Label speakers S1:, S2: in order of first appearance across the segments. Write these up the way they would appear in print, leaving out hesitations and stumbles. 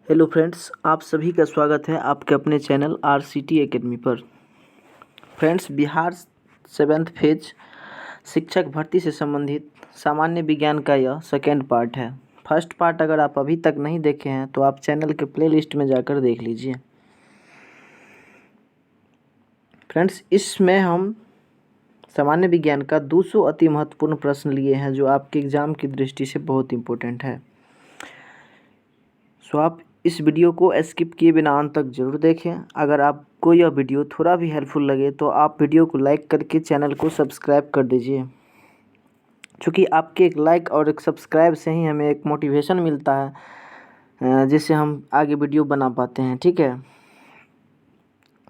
S1: Hello friends, आप सभी का स्वागत है आपके अपने चैनल RCT एकेडमी पर। फ्रेंड्स, बिहार 7th फेज शिक्षक भर्ती से संबंधित सामान्य विज्ञान का यह सेकेंड पार्ट है। फर्स्ट पार्ट अगर आप अभी तक नहीं देखे हैं तो आप चैनल के प्लेलिस्ट में जाकर देख लीजिए। फ्रेंड्स, इसमें हम सामान्य विज्ञान का 200 अति महत्वपूर्ण प्रश्न लिए हैं जो आपके एग्ज़ाम की दृष्टि से बहुत इम्पोर्टेंट है। सो आप इस वीडियो को स्किप किए बिना अंत तक ज़रूर देखें। अगर आपको यह वीडियो थोड़ा भी हेल्पफुल लगे तो आप वीडियो को लाइक करके चैनल को सब्सक्राइब कर दीजिए, क्योंकि आपके एक लाइक और एक सब्सक्राइब से ही हमें एक मोटिवेशन मिलता है जिससे हम आगे वीडियो बना पाते हैं। ठीक है,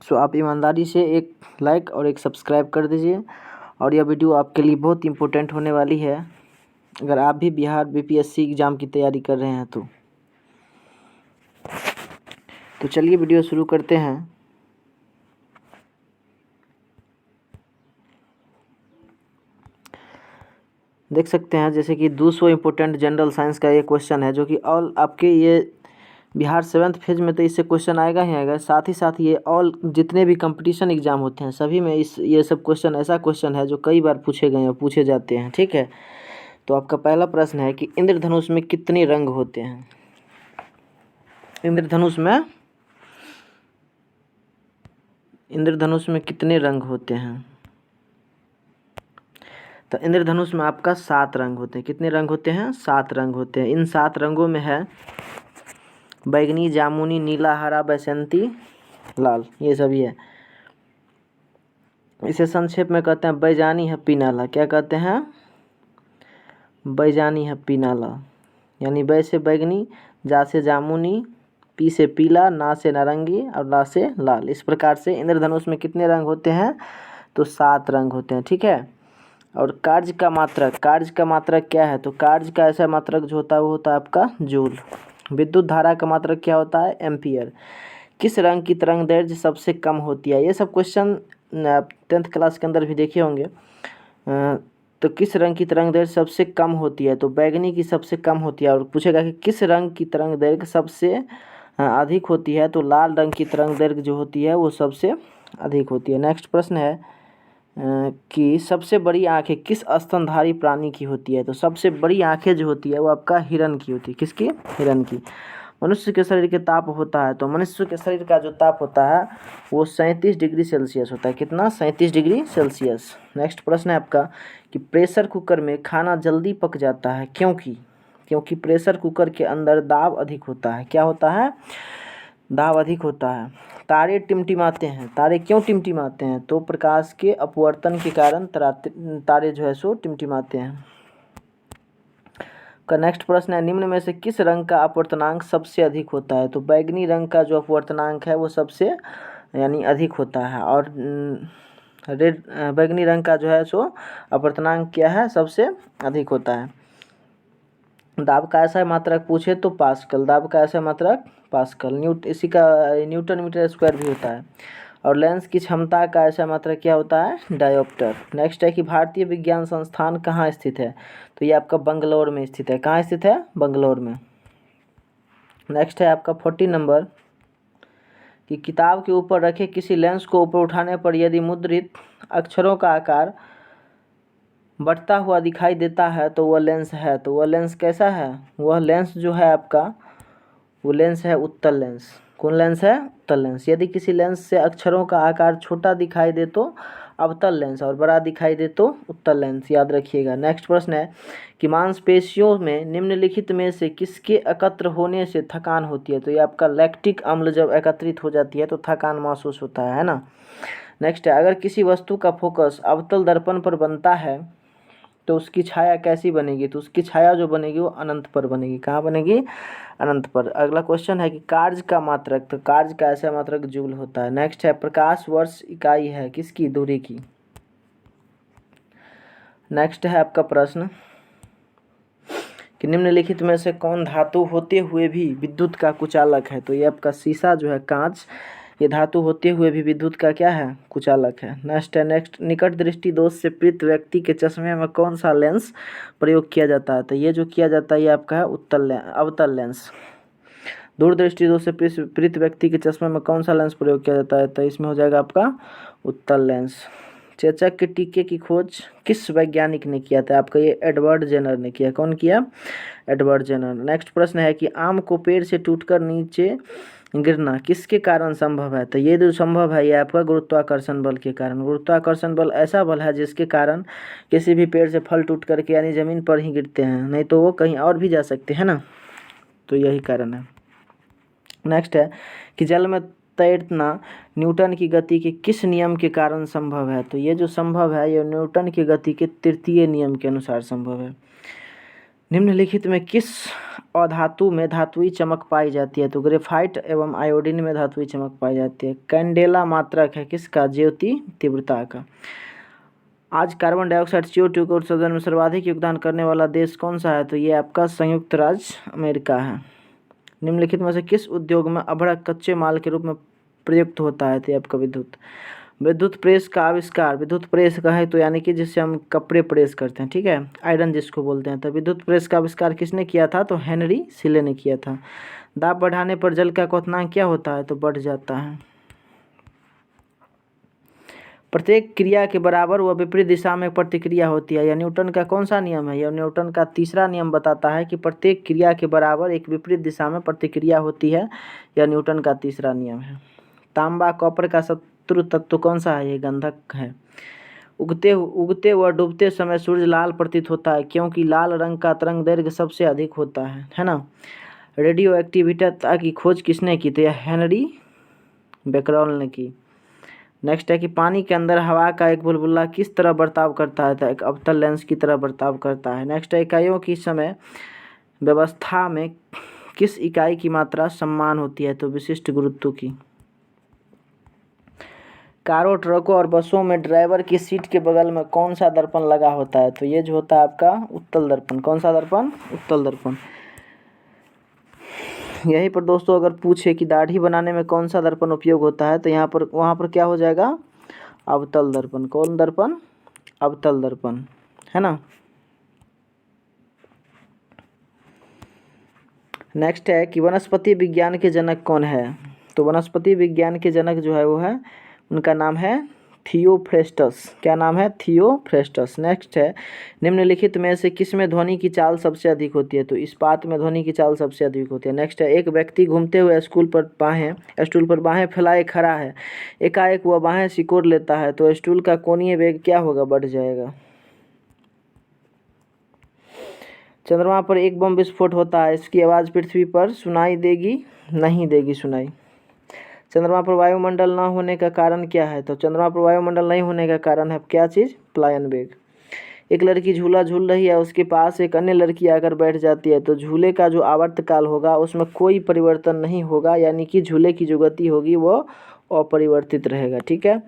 S1: सो आप ईमानदारी से एक लाइक और एक सब्सक्राइब कर दीजिए और यह वीडियो आपके लिए बहुत इम्पोर्टेंट होने वाली है अगर आप भी बिहार BPSC एग्ज़ाम की तैयारी कर रहे हैं तो चलिए वीडियो शुरू करते हैं। देख सकते हैं जैसे कि 200 इम्पोर्टेंट जनरल साइंस का ये क्वेश्चन है जो कि ऑल आपके ये बिहार 7th फेज में तो इससे क्वेश्चन आएगा ही आएगा। साथ ही साथ ये ऑल जितने भी कंपटीशन एग्जाम होते हैं सभी में ये सब क्वेश्चन ऐसा क्वेश्चन है जो कई बार पूछे गए हैं, पूछे जाते हैं। ठीक है, तो आपका पहला प्रश्न है कि इंद्रधनुष में कितने रंग होते हैं? इंद्रधनुष में कितने रंग होते हैं? तो इंद्रधनुष में आपका 7 रंग होते हैं। कितने रंग होते हैं? 7 रंग होते हैं। इन 7 रंगों में है बैगनी, जामुनी, नीला, हरा, बसंती, लाल, ये सभी है। इसे संक्षेप में कहते हैं बैजानी हप्पी नाला। क्या कहते हैं? बैजानी हप्पी नाला। यानी बै से बैगनी, जा से जामुनी, पी से पीला, ना से नारंगी और ला से लाल। इस प्रकार से इंद्रधनुष में कितने रंग होते हैं? तो 7 रंग होते हैं। ठीक है, और कार्य का मात्रक क्या है? तो कार्य का ऐसा मात्रक जो होता है वो होता है आपका जूल। विद्युत धारा का मात्रक क्या होता है? एम्पियर। किस रंग की तरंग दैर्ध्य सबसे कम होती है? ये सब क्वेश्चन 10th क्लास के अंदर भी देखे होंगे। तो किस रंग की तरंग दैर्ध्य सबसे कम होती है? तो बैगनी की सबसे कम होती है। और पूछेगा कि किस रंग की तरंग दैर्ध्य सबसे अधिक होती है? तो लाल रंग की तरंग दैर्ध्य जो होती है वो सबसे अधिक होती है। नेक्स्ट प्रश्न है कि सबसे बड़ी आंखें किस स्तनधारी प्राणी की होती है? तो सबसे बड़ी आंखें जो होती है वो आपका हिरन की होती है। किसकी? हिरन की। मनुष्य के शरीर के ताप होता है, तो मनुष्य के शरीर का जो ताप होता है वो 37 डिग्री सेल्सियस होता है। कितना? 37 डिग्री सेल्सियस। नेक्स्ट प्रश्न है आपका कि प्रेशर कुकर में खाना जल्दी पक जाता है क्योंकि प्रेशर कुकर के अंदर दाब अधिक होता है। क्या होता है? दाब अधिक होता है। तारे टिमटिमाते हैं। तारे क्यों टिमटिमाते हैं? तो प्रकाश के अपवर्तन के कारण तारे जो है सो टिमटिमाते हैं। का नेक्स्ट प्रश्न है निम्न में से किस रंग का अपवर्तनांक सबसे अधिक होता है? तो बैगनी रंग का जो अपवर्तनांक है वो सबसे यानी अधिक होता है। और बैगनी रंग का जो है सो अपवर्तनांक क्या है? सबसे अधिक होता है। दाब का ऐसा मात्रक पूछे तो पास्कल। दाब का ऐसा मात्रक पास्कल। इसी का न्यूटन मीटर स्क्वायर भी होता है। और लेंस की क्षमता का ऐसा मात्रक क्या होता है? डायोप्टर। नेक्स्ट है कि भारतीय विज्ञान संस्थान कहाँ स्थित है? तो ये आपका बंगलौर में स्थित है। कहाँ स्थित है? बंगलौर में। नेक्स्ट है आपका 40 नंबर कि किताब के ऊपर रखे किसी लेंस को ऊपर उठाने पर यदि मुद्रित अक्षरों का आकार बढ़ता हुआ दिखाई देता है तो वह लेंस है। तो वह लेंस कैसा है? वह लेंस जो है आपका वो लेंस है उत्तल लेंस। कौन लेंस है? उत्तल लेंस। यदि किसी लेंस से अक्षरों का आकार छोटा दिखाई दे तो अवतल लेंस और बड़ा दिखाई दे तो उत्तल लेंस। याद रखिएगा। नेक्स्ट प्रश्न है कि मांसपेशियों में निम्नलिखित में से किसके एकत्र होने से थकान होती है? तो ये आपका लैक्टिक अम्ल जब एकत्रित हो जाती है तो थकान महसूस होता है ना। नेक्स्ट है अगर किसी वस्तु का फोकस अवतल दर्पण पर बनता है तो उसकी छाया कैसी बनेगी? तो उसकी छाया जो बनेगी वो अनंत पर बनेगी। कहाँ बनेगी? अनंत पर। अगला क्वेश्चन है कि कार्य का मात्रक। तो कार्य का ऐसा मात्रक जूल होता है। नेक्स्ट है प्रकाश वर्ष इकाई है किसकी? दूरी की। नेक्स्ट है आपका प्रश्न कि निम्नलिखित में से कौन धातु होते हुए भी विद्युत का कुचालक है? तो ये आपका शीशा जो है, कांच, ये धातु होते हुए भी विद्युत का क्या है? कुचालक है। नेक्स्ट निकट दृष्टि दोष से पीड़ित व्यक्ति के चश्मे में कौन सा लेंस प्रयोग किया जाता है? तो ये जो किया जाता है ये आपका है अवतल लेंस। दूरदृष्टि दोष से पीड़ित व्यक्ति के चश्मे में कौन सा लेंस प्रयोग किया जाता है? तो इसमें हो जाएगा आपका उत्तल लेंस। चेचक के टीके की खोज किस वैज्ञानिक ने किया था? आपका ये एडवर्ड जेनर ने किया। कौन किया? Edward Jenner. नेक्स्ट प्रश्न है कि आम को पेड़ से टूटकर नीचे गिरना किसके कारण संभव है? तो ये जो संभव है ये आपका गुरुत्वाकर्षण बल के कारण। गुरुत्वाकर्षण बल ऐसा बल है जिसके कारण किसी भी पेड़ से फल टूट करके यानी ज़मीन पर ही गिरते हैं, नहीं तो वो कहीं और भी जा सकते हैं ना, तो यही कारण है। नेक्स्ट है कि जल में तैरना न्यूटन की गति के किस नियम के कारण संभव है? तो ये जो संभव है ये न्यूटन की गति के तृतीय नियम के अनुसार संभव है। निम्नलिखित में किस अधातु में धातुई चमक पाई जाती है? तो ग्रेफाइट एवं आयोडीन में धातुई चमक पाई जाती है। कैंडेला मात्रक है किसका? ज्योति तीव्रता का। आज कार्बन डाइऑक्साइड CO2 के उत्सर्जन में सर्वाधिक योगदान करने वाला देश कौन सा है? तो ये आपका संयुक्त राज्य अमेरिका है। निम्नलिखित में से किस उद्योग में अभ्रक कच्चे माल के रूप में प्रयुक्त होता है? तो ये आपका विद्युत प्रेस का आविष्कार। विद्युत प्रेस का है तो यानी कि जिससे हम कपड़े प्रेस करते हैं, ठीक है, आयरन जिसको बोलते हैं। तो विद्युत प्रेस का आविष्कार किसने किया था? तो हेनरी सिले ने किया था। दाब बढ़ाने पर जल का क्वथनांक क्या होता है? तो बढ़ जाता है। प्रत्येक क्रिया के बराबर व विपरीत दिशा में प्रतिक्रिया होती है। यह न्यूटन का कौन सा नियम है? यह न्यूटन का तीसरा नियम बताता है कि प्रत्येक क्रिया के बराबर एक विपरीत दिशा में प्रतिक्रिया होती है। यह न्यूटन का तीसरा नियम है। तांबा कॉपर का शत्रु तत्व कौन सा है? ये गंधक है। उगते व डूबते समय सूर्य लाल प्रतीत होता है क्योंकि लाल रंग का तरंग दैर्घ्य सबसे अधिक होता है ना। रेडियो एक्टिविटी की खोज किसने की? तो यह हेनरी बेकरल ने की। नेक्स्ट है कि पानी के अंदर हवा का एक बुलबुला किस तरह बर्ताव करता है? तो एक अवतल लेंस की तरह बर्ताव करता है। नेक्स्ट है इकाइयों की समय व्यवस्था में किस इकाई की मात्रा समान होती है? तो विशिष्ट गुरुत्व की। कारों, ट्रकों और बसों में ड्राइवर की सीट के बगल में कौन सा दर्पण लगा होता है? तो ये जो होता है आपका उत्तल दर्पण। कौन सा दर्पण? उत्तल दर्पण। यहीं पर दोस्तों अगर पूछे कि दाढ़ी बनाने में कौन सा दर्पण उपयोग होता है तो यहाँ पर वहाँ पर क्या हो जाएगा? अवतल दर्पण। कौन दर्पण? अवतल दर्पण, है ना। नेक्स्ट है कि वनस्पति विज्ञान के जनक कौन है? तो वनस्पति विज्ञान के जनक जो है वो है, उनका नाम है थियोफ्रेस्टस। क्या नाम है? थियोफ्रेस्टस। नेक्स्ट है निम्नलिखित में से किस में ध्वनि की चाल सबसे अधिक होती है? तो इस्पात में ध्वनि की चाल सबसे अधिक होती है। नेक्स्ट है एक व्यक्ति घूमते हुए स्टूल पर बाहें फैलाए खड़ा है, एकाएक वह बाहें सिकोड़ लेता है तो स्टूल का कोणीय वेग क्या होगा? बढ़ जाएगा। चंद्रमा पर एक बम विस्फोट होता है, इसकी आवाज़ पृथ्वी पर सुनाई देगी? नहीं देगी सुनाई। चंद्रमा पर वायुमंडल न होने का कारण क्या है? तो चंद्रमा पर वायुमंडल नहीं होने का कारण है क्या चीज़? पलायन वेग। एक लड़की झूला झूल रही है, उसके पास एक अन्य लड़की आकर बैठ जाती है तो झूले का जो आवर्तकाल होगा उसमें कोई परिवर्तन नहीं होगा, यानी कि झूले की जो गति होगी वो अपरिवर्तित रहेगा, ठीक है।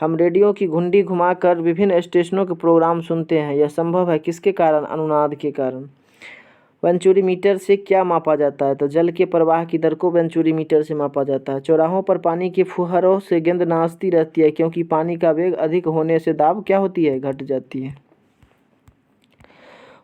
S1: हम रेडियो की घुंडी घुमाकर विभिन्न स्टेशनों के प्रोग्राम सुनते हैं, यह संभव है किसके कारण? अनुनाद के कारण। वेंचुरीमीटर से क्या मापा जाता है? तो जल के प्रवाह की दर को वेंचुरीमीटर से मापा जाता है। चौराहों पर पानी के फुहारों से गेंद नाचती रहती है क्योंकि पानी का वेग अधिक होने से दाब क्या होती है? घट जाती है।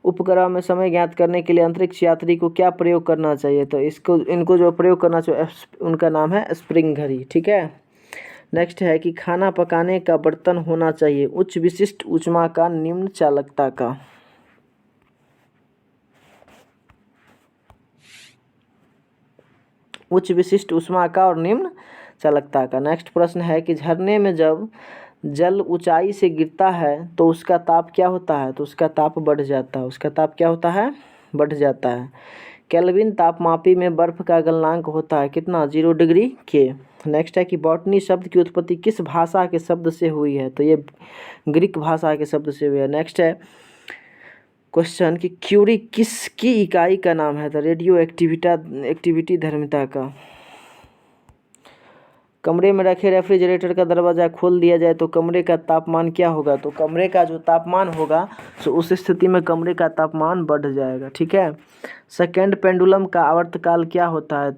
S1: उपग्रह में समय ज्ञात करने के लिए अंतरिक्ष यात्री को क्या प्रयोग करना चाहिए? तो इनको जो प्रयोग करना चाहिए उनका नाम है स्प्रिंग घड़ी, ठीक है। नेक्स्ट है कि खाना पकाने का बर्तन होना चाहिए उच्च विशिष्ट ऊष्मा का, निम्न चालकता का। उच्च विशिष्ट ऊष्मा का और निम्न चालकता का। नेक्स्ट प्रश्न है कि झरने में जब जल ऊंचाई से गिरता है तो उसका ताप क्या होता है? तो उसका ताप बढ़ जाता है। उसका ताप क्या होता है? बढ़ जाता है। केल्विन तापमापी में बर्फ का गलनांक होता है कितना? 0 डिग्री के। नेक्स्ट है कि बॉटनी शब्द की उत्पत्ति किस भाषा के शब्द से हुई है? तो ये ग्रीक भाषा के शब्द से हुई है। नेक्स्ट है क्वेश्चन कि क्यूरी किसकी इकाई का नाम है? तो रेडियो एक्टिविटी धर्मिता का। कमरे में रखे रेफ्रिजरेटर का दरवाज़ा खोल दिया जाए तो कमरे का तापमान क्या होगा? तो कमरे का जो तापमान होगा तो उस स्थिति में कमरे का तापमान बढ़ जाएगा, ठीक है। सेकेंड पेंडुलम का आवर्तकाल क्या होता है?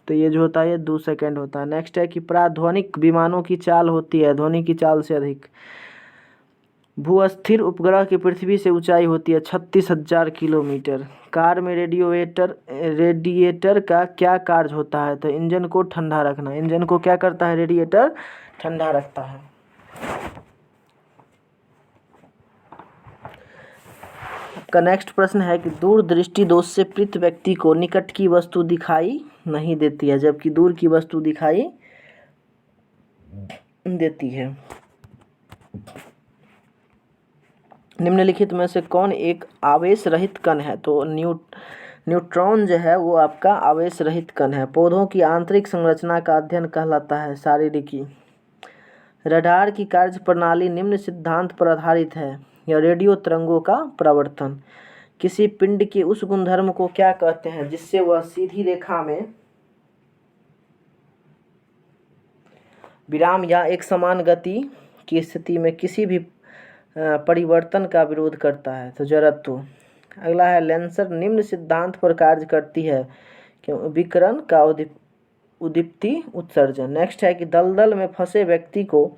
S1: तो ये जो होता है ये 2 सेकेंड होता है। नेक्स्ट है कि प्राध्वनिक विमानों की चाल होती है ध्वनि की चाल से अधिक। भूस्थिर उपग्रह की पृथ्वी से ऊंचाई होती है 36,000 किलोमीटर। कार में रेडिएटर का क्या कार्य होता है? तो इंजन को ठंडा रखना। इंजन को क्या करता है रेडिएटर? ठंडा रखता है। आपका नेक्स्ट प्रश्न है कि दूरदृष्टि दोष से पीड़ित व्यक्ति को निकट की वस्तु दिखाई नहीं देती है, जबकि दूर की वस्तु दिखाई देती है। निम्नलिखित में से कौन एक आवेश रहित कण है? तो न्यूट्रॉन जो है वो आपका आवेश रहित कण है। पौधों की आंतरिक संरचना का अध्ययन कहलाता है शारीरिकी। रडार की कार्य प्रणाली निम्न सिद्धांत पर आधारित है। यह रेडियो तरंगों का प्रवर्तन। किसी पिंड के उस गुणधर्म को क्या कहते हैं जिससे वह सीधी रेखा में विराम या एक समान गति की स्थिति में किसी भी परिवर्तन का विरोध करता है? तो जड़त्व। अगला है लेंसर निम्न सिद्धांत पर कार्य करती है क्यों? विकिरण का उद्दीप्ति उत्सर्जन। नेक्स्ट है कि दलदल में फंसे व्यक्ति को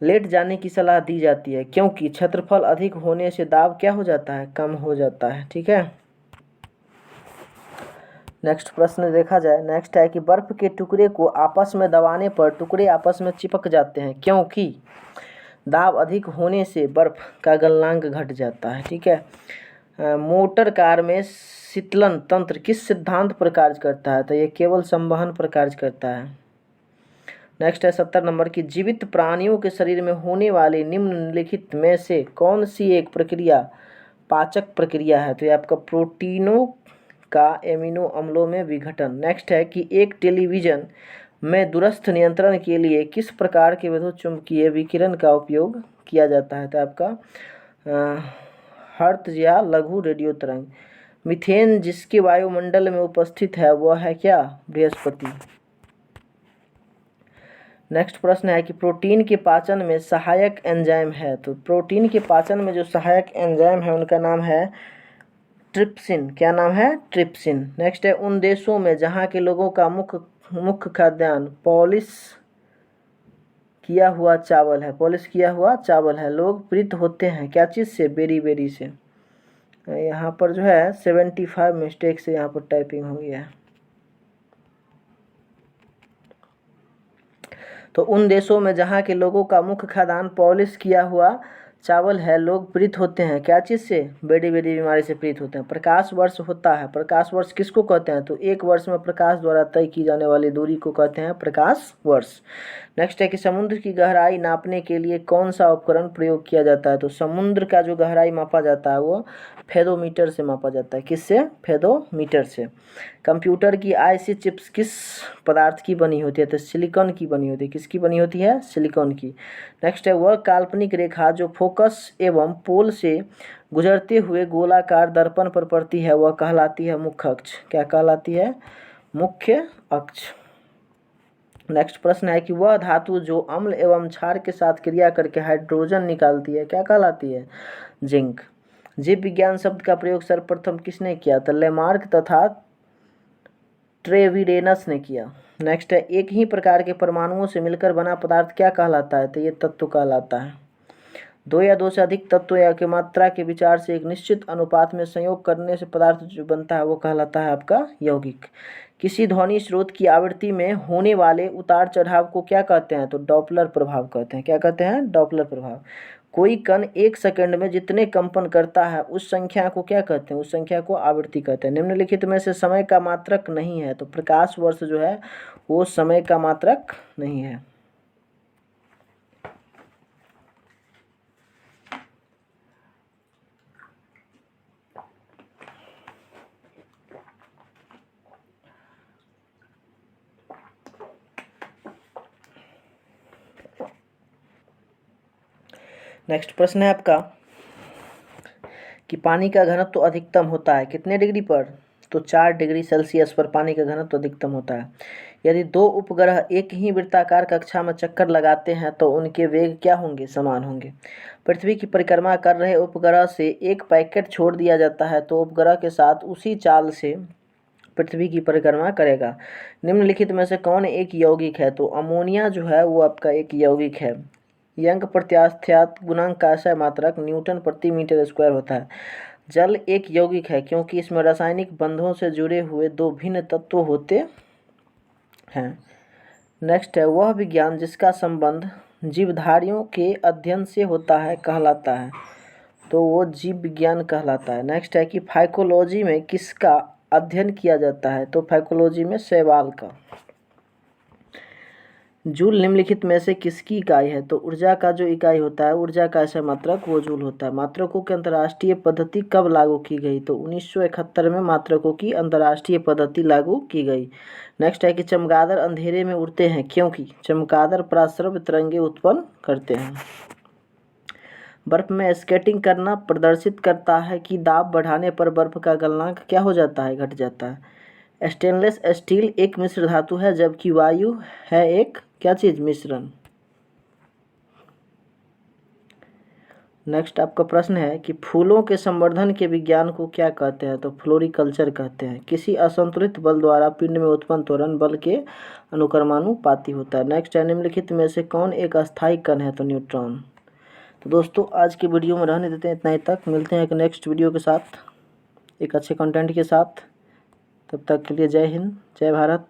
S1: लेट जाने की सलाह दी जाती है क्योंकि क्षेत्रफल अधिक होने से दाब क्या हो जाता है? कम हो जाता है। ठीक है, नेक्स्ट प्रश्न देखा जाए। नेक्स्ट है कि बर्फ के टुकड़े को आपस में दबाने पर टुकड़े आपस में चिपक जाते हैं क्योंकि दाब अधिक होने से बर्फ का गलनांक घट जाता है। ठीक है, मोटर कार में शीतलन तंत्र किस सिद्धांत पर कार्य करता है? तो ये केवल संवहन पर कार्य करता है। नेक्स्ट है 70 नंबर की जीवित प्राणियों के शरीर में होने वाली निम्नलिखित में से कौन सी एक प्रक्रिया पाचक प्रक्रिया है? तो ये आपका प्रोटीनों का एमिनो अम्लों में विघटन। नेक्स्ट है कि एक टेलीविजन में दूरस्थ नियंत्रण के लिए किस प्रकार के विद्युत चुम्बकीय विकिरण का उपयोग किया जाता है? तो आपका हर्ट्ज या लघु रेडियो तरंग। मीथेन जिसके वायुमंडल में उपस्थित है वह है क्या? बृहस्पति। नेक्स्ट प्रश्न है कि प्रोटीन के पाचन में सहायक एंजाइम है। तो प्रोटीन के पाचन में जो सहायक एंजाइम है उनका नाम है ट्रिप्सिन। क्या नाम है? ट्रिप्सिन। नेक्स्ट है उन देशों में जहाँ के लोगों का मुख्य खाद्यान्न पॉलिश किया हुआ चावल है। पॉलिश किया हुआ चावल है। लोग पीड़ित होते हैं क्या चीज़ से? बेरी से। यहाँ पर जो है 75 मिस्टेक से यहाँ पर टाइपिंग हो गया है। तो उन देशों में जहाँ के लोगों का मुख्य खाद्यान्न पॉलिश किया हुआ चावल है, लोग पीड़ित होते हैं क्या चीज़ से? बेरी बीमारी से पीड़ित होते हैं। प्रकाश वर्ष होता है। प्रकाश वर्ष किसको कहते हैं? तो एक वर्ष में प्रकाश द्वारा तय की जाने वाली दूरी को कहते हैं प्रकाश वर्ष। नेक्स्ट है कि समुद्र की गहराई नापने के लिए कौन सा उपकरण प्रयोग किया जाता है? तो समुद्र का जो गहराई मापा जाता है वो फेदोमीटर से मापा जाता है। किससे? फेदोमीटर से। कंप्यूटर की आईसी चिप्स किस पदार्थ की बनी होती है? तो सिलिकॉन की बनी होती है। किसकी बनी होती है? सिलिकॉन की। नेक्स्ट है वह काल्पनिक रेखा जो फोकस एवं पोल से गुजरते हुए गोलाकार दर्पण पर पड़ती है वह कहलाती है मुख्य अक्ष। क्या कहलाती है? मुख्य अक्ष। नेक्स्ट प्रश्न है कि वह धातु जो अम्ल एवं क्षार के साथ क्रिया करके हाइड्रोजन निकालती है क्या कहलाती है? जिंक। जीव विज्ञान शब्द का प्रयोग सर्वप्रथम किसने किया? तो लेमार्क तथा ट्रेविडेनस ने किया। नेक्स्ट है एक ही प्रकार के परमाणुओं से मिलकर बना पदार्थ क्या कहलाता है? तो ये तत्व कहलाता है। दो या दो से अधिक तत्वों या की मात्रा के विचार से एक निश्चित अनुपात में संयोग करने से पदार्थ जो बनता है वो कहलाता है आपका यौगिक। किसी ध्वनि स्रोत की आवृत्ति में होने वाले उतार चढ़ाव को क्या कहते हैं? तो डॉपलर प्रभाव कहते हैं। क्या कहते हैं? डॉपलर प्रभाव। कोई कण एक सेकंड में जितने कंपन करता है उस संख्या को क्या कहते हैं? उस संख्या को आवृत्ति कहते हैं। निम्नलिखित में से समय का मात्रक नहीं है। तो प्रकाश वर्ष जो है वो समय का मात्रक नहीं है। नेक्स्ट प्रश्न है आपका कि पानी का घनत्व तो अधिकतम होता है कितने डिग्री पर? तो 4 डिग्री सेल्सियस पर पानी का घनत्व तो अधिकतम होता है। यदि दो उपग्रह एक ही वृत्ताकार कक्षा में चक्कर लगाते हैं तो उनके वेग क्या होंगे? समान होंगे। पृथ्वी की परिक्रमा कर रहे उपग्रह से एक पैकेट छोड़ दिया जाता है तो उपग्रह के साथ उसी चाल से पृथ्वी की परिक्रमा करेगा। निम्नलिखित में से कौन एक यौगिक है? तो अमोनिया जो है वो आपका एक यौगिक है। यंग प्रत्यास्थात गुणांक का ऐसा मात्रक न्यूटन प्रति मीटर स्क्वायर होता है। जल एक यौगिक है क्योंकि इसमें रासायनिक बंधों से जुड़े हुए दो भिन्न तत्व होते हैं। नेक्स्ट है, वह विज्ञान जिसका संबंध जीवधारियों के अध्ययन से होता है कहलाता है, तो वो जीव विज्ञान कहलाता है। नेक्स्ट है कि फाइकोलॉजी में किसका अध्ययन किया जाता है, तो फाइकोलॉजी में शैवाल का। जूल निम्नलिखित में से किसकी इकाई है, तो ऊर्जा का जो इकाई होता है, ऊर्जा का ऐसा मात्रक वो जूल होता है। मात्रकों की अंतर्राष्ट्रीय पद्धति कब लागू की गई, तो 1971 में मात्रकों की अंतर्राष्ट्रीय पद्धति लागू की गई। नेक्स्ट है कि चमगादड़ अंधेरे में उड़ते हैं क्योंकि चमगादड़ पराश्रव्य तरंगे उत्पन्न करते हैं। बर्फ में स्केटिंग करना प्रदर्शित करता है कि दाब बढ़ाने पर बर्फ का गलनांक क्या हो जाता है, घट जाता है। स्टेनलेस स्टील एक मिश्र धातु है जबकि वायु है एक क्या चीज़, मिश्रण। नेक्स्ट आपका प्रश्न है कि फूलों के संवर्धन के विज्ञान को क्या कहते हैं, तो फ्लोरिकल्चर कहते हैं। किसी असंतुलित बल द्वारा पिंड में उत्पन्न त्वरण बल के अनुक्रमानुपाती होता है। नेक्स्ट है, निम्नलिखित में से कौन एक अस्थायी कण है, तो न्यूट्रॉन। तो दोस्तों आज की वीडियो में रहने देते हैं इतना ही तक। मिलते हैं एक नेक्स्ट वीडियो के साथ, एक अच्छे कंटेंट के साथ। तब तक के लिए जय हिंद, जय भारत।